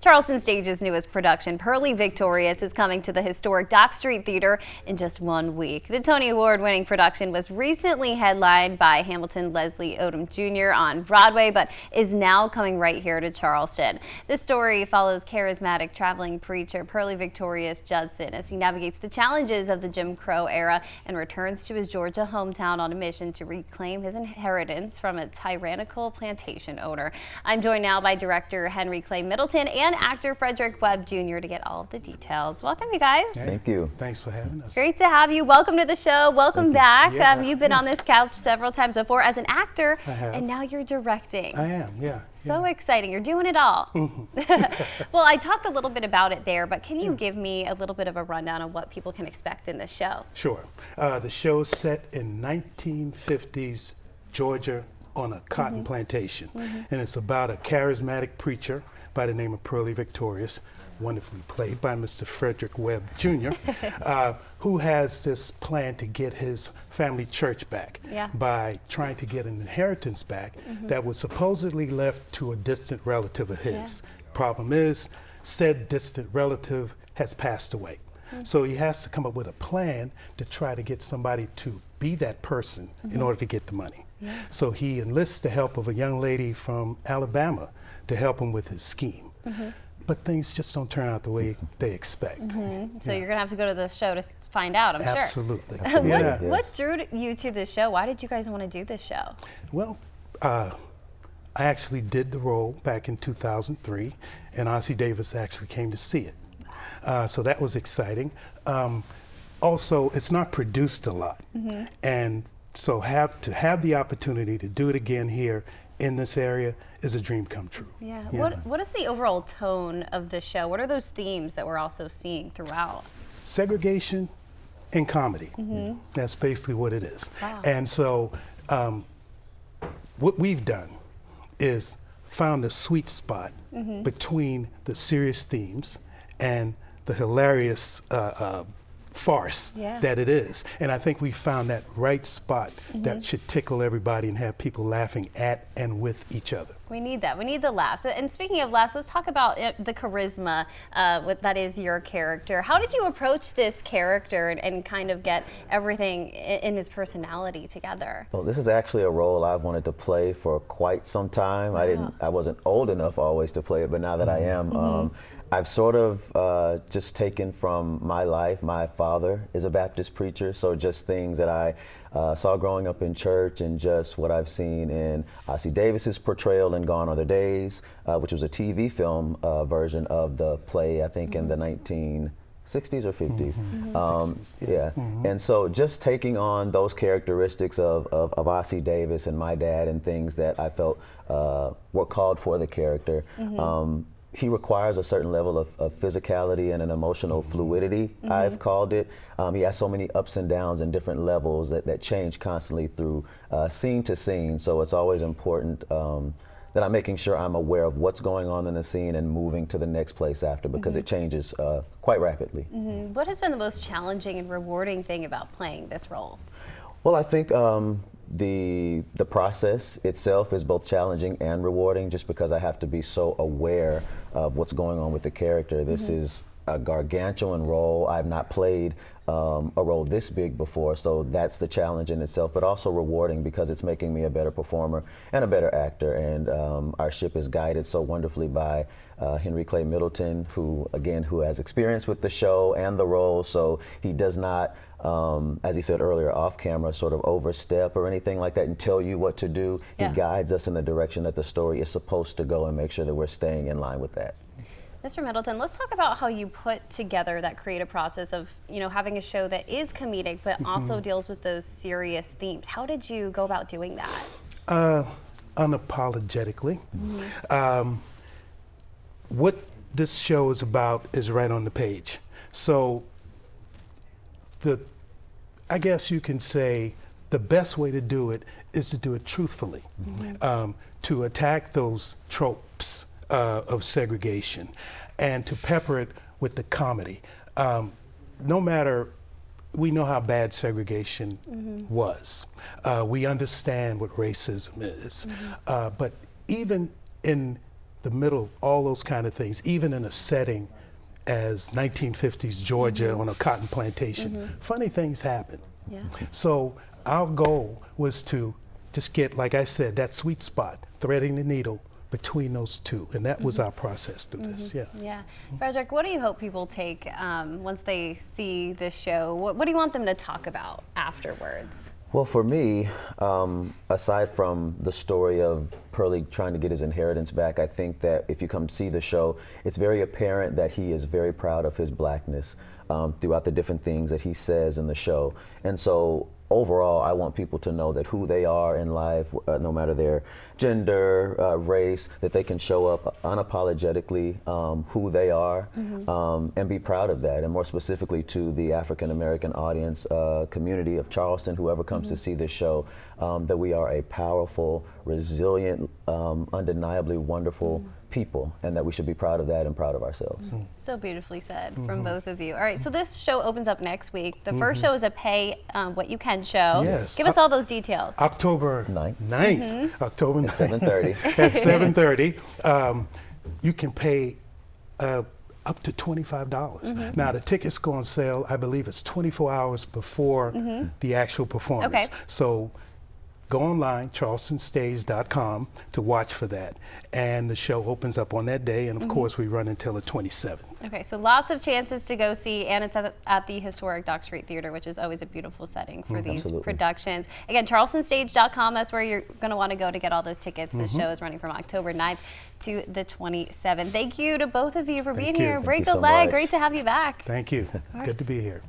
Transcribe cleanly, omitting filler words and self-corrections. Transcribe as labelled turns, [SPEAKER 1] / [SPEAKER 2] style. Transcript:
[SPEAKER 1] Charleston Stage's newest production, Purlie Victorious, is coming to the historic Dock Street Theater in just 1 week. The Tony Award-winning production was recently headlined by Hamilton Leslie Odom Jr. on Broadway, but is now coming right here to Charleston. This story follows charismatic traveling preacher Purlie Victorious Judson as he navigates the challenges of the Jim Crow era and returns to his Georgia hometown on a mission to reclaim his inheritance from a tyrannical plantation owner. I'm joined now by director Henry Clay Middleton and actor Frederick Webb Jr. to get all of the details. Welcome, you guys.
[SPEAKER 2] Thank you.
[SPEAKER 3] Thanks for having us.
[SPEAKER 1] Great to have you. Welcome to the show. Welcome back.
[SPEAKER 3] Yeah.
[SPEAKER 1] You've been on this couch several times before as an actor,
[SPEAKER 3] I have.
[SPEAKER 1] and now you're directing.
[SPEAKER 3] I am, yeah.
[SPEAKER 1] So exciting. You're doing it all. Well, I talked a little bit about it there, but can you give me a little bit of a rundown of what people can expect in this show?
[SPEAKER 3] Sure. The show's set in 1950s Georgia on a cotton plantation. And it's about a charismatic preacher by the name of Purlie Victorious, wonderfully played by Mr. Frederick Webb Jr., who has this plan to get his family church back by trying to get an inheritance back that was supposedly left to a distant relative of his. Problem is, said distant relative has passed away. So he has to come up with a plan to try to get somebody to be that person in order to get the money. So he enlists the help of a young lady from Alabama to help him with his scheme. But things just don't turn out the way they expect.
[SPEAKER 1] So you're going to have to go to the show to find out, I'm
[SPEAKER 3] Absolutely.
[SPEAKER 1] sure. What drew you to this show? Why did you guys want to do this show?
[SPEAKER 3] Well, I actually did the role back in 2003, and Ossie Davis actually came to see it. So that was exciting. Also, it's not produced a lot. And so to have the opportunity to do it again here in this area is a dream come true.
[SPEAKER 1] Yeah. What is the overall tone of the show? What are those themes that we're also seeing throughout?
[SPEAKER 3] Segregation and comedy. That's basically what it is.
[SPEAKER 1] Wow.
[SPEAKER 3] And so what we've done is found a sweet spot between the serious themes and the hilarious farce that it is. And I think we found that right spot that should tickle everybody and have people laughing at and with each other.
[SPEAKER 1] We need that. We need the laughs. And speaking of laughs, let's talk about the charisma that is your character. How did you approach this character and kind of get everything in his personality together?
[SPEAKER 2] Well, this is actually a role I've wanted to play for quite some time. I wasn't old enough always to play it, but now that I am, I've sort of just taken from my life. My father is a Baptist preacher, so just things that I saw growing up in church and just what I've seen in Ossie Davis's portrayal in Gone Are the Days, which was a TV film version of the play, I think in the 1960s or 50s. 60s, and so just taking on those characteristics of Ossie Davis and my dad and things that I felt were called for the character. He requires a certain level of physicality and an emotional fluidity, I've called it. He has so many ups and downs and different levels that change constantly through scene to scene. So it's always important that I'm making sure I'm aware of what's going on in the scene and moving to the next place after, because it changes quite rapidly.
[SPEAKER 1] What has been the most challenging and rewarding thing about playing this role?
[SPEAKER 2] Well, I think the process itself is both challenging and rewarding, just because I have to be so aware of what's going on with the character. This is a gargantuan role. I've not played a role this big before, so that's the challenge in itself, but also rewarding because it's making me a better performer and a better actor. And our ship is guided so wonderfully by Henry Clay Middleton, who has experience with the show and the role, so he does not, as he said earlier off camera, sort of overstep or anything like that and tell you what to do. He guides us in the direction that the story is supposed to go and make sure that we're staying in line with that.
[SPEAKER 1] Mr. Middleton, let's talk about how you put together that creative process of, having a show that is comedic but also deals with those serious themes. How did you go about doing that?
[SPEAKER 3] Unapologetically. What this show is about is right on the page. So I guess you can say the best way to do it is to do it truthfully, to attack those tropes of segregation and to pepper it with the comedy. No matter, we know how bad segregation was. We understand what racism is. But even in the middle, all those kind of things, even in a setting as 1950s Georgia on a cotton plantation. Funny things happen.
[SPEAKER 1] Yeah.
[SPEAKER 3] So our goal was to just get, like I said, that sweet spot, threading the needle between those two, and that was our process through this.
[SPEAKER 1] Yeah. Frederick, what do you hope people take once they see this show? What do you want them to talk about afterwards?
[SPEAKER 2] Well, for me, aside from the story of Purlie trying to get his inheritance back, I think that if you come see the show, it's very apparent that he is very proud of his blackness throughout the different things that he says in the show. And so overall, I want people to know that who they are in life, no matter their gender, race, that they can show up unapologetically who they are and be proud of that. And more specifically to the African American audience community of Charleston, whoever comes to see this show, that we are a powerful, resilient, undeniably wonderful people, and that we should be proud of that and proud of ourselves.
[SPEAKER 1] So beautifully said from both of you. All right, so this show opens up next week. The first show is a pay what you can show.
[SPEAKER 3] Yes.
[SPEAKER 1] Give us all those details.
[SPEAKER 3] October 9th. October 9th.
[SPEAKER 2] 7:30.
[SPEAKER 3] At 7:30. You can pay up to $25. Now the tickets go on sale, I believe it's 24 hours before the actual performance.
[SPEAKER 1] Okay.
[SPEAKER 3] So go online, charlestonstage.com, to watch for that. And the show opens up on that day, and of course we run until the 27th.
[SPEAKER 1] Okay, so lots of chances to go see, and it's at the historic Dock Street Theater, which is always a beautiful setting for these productions. Again, charlestonstage.com, that's where you're going to want to go to get all those tickets. The show is running from October 9th to the 27th. Thank you to both of you for being here.
[SPEAKER 2] Thank
[SPEAKER 1] Break
[SPEAKER 2] you
[SPEAKER 1] a
[SPEAKER 2] so
[SPEAKER 1] leg.
[SPEAKER 2] much.
[SPEAKER 1] Great to have you back.
[SPEAKER 3] Thank you. Good to be here.